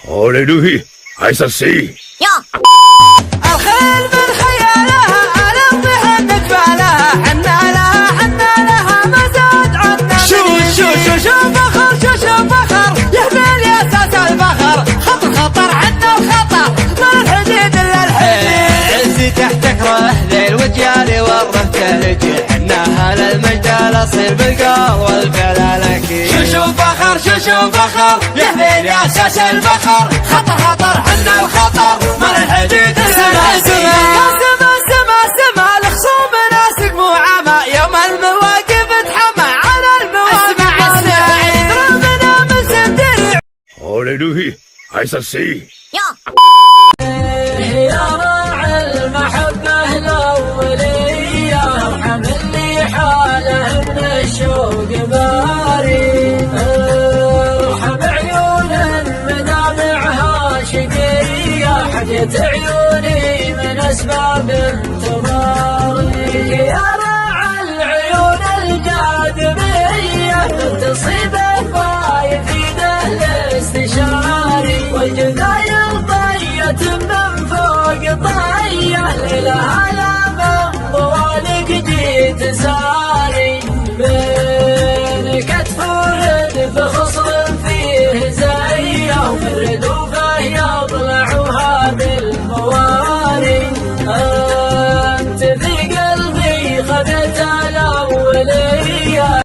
Hallelujah! I shall see. يا الخيل من خيالها ألم بها نجبالها حنا لها مزاد عنا شو فخر يهبل يا اساس الفخر خطر عنا الخطر ما الحديد الا الحديد عزي تحتك رهل الوجيال ورثت الجيل حنا اهل المجد الاصيل بالقول والفعل الاكيد شو فخر يهبل يا اساس الفخر خطر عنا الخطر ما الحديد سما الخصوم ناسك مو عما يوم المواقف تحمى على المواقف ربنا من سندري Hallelujah! I shall see. يا راعي المحبة الأولية ارحم اللي حاله من الشوق باري ارحم عيون مدامعها شقية حجت عيوني من أسباب التماري يا راعي العيون الجاذبية تصيب الفايد في الاستشاري والجذاير طية من فوق طية ليلها لا من طوالق جيت ساري بين كتف وردف خصر فيه زيه ومن ردوفه يطلعها بالمواري أنت في قلبي خذت الأولية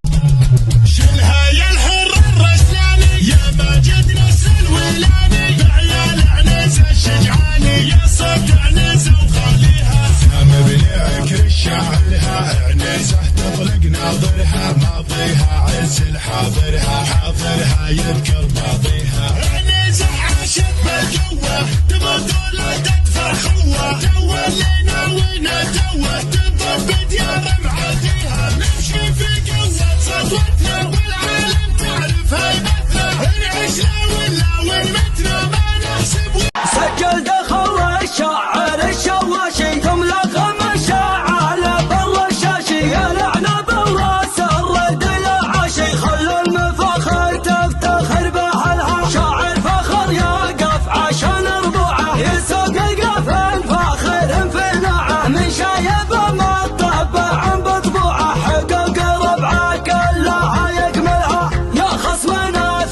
شلها يا الحر الرسلاني يا ماجد نفس الولاني بعيال عنز الشجعاني يا صوت عنزه وخليها سام بليك رشعلها عنزه تطلق ناظرها ماضيها عز حاضرها يذكر ماضيها عنزه عاشت بالقوه تموت ولا تدفع خوه تو اللي ناوينا توه تضرب بديار معاديها نمشي في قوه سطوتنا والعالم تعرف هيبتنا نعيش لا ولا ونمتنا ما نحسب سجل دخل الشاعر الشواشي تملق مشاعل بر الشاشي يا لعنة بالراس الرد العاشي خلوا المفاخر تفتخر بأهلها شاعر فخر يقف عشان ربوعه يسوق القفل فاخر انفناعه من شايب ما طبع بطبوعه حقوق ربعه كلها يكملها يا خصمنا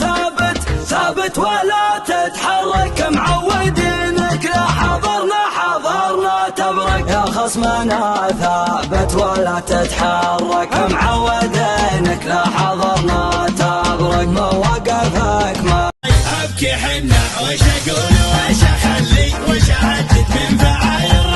ثابت ولا تتحرك معودينك لا حضرنا تبرك يا خصمنا ثابت ولا تتحرك معودينك لا حضرنا تبرك مواقفك ما ابكي حنا وش اقول وش اخلي وش اهدد من فعاير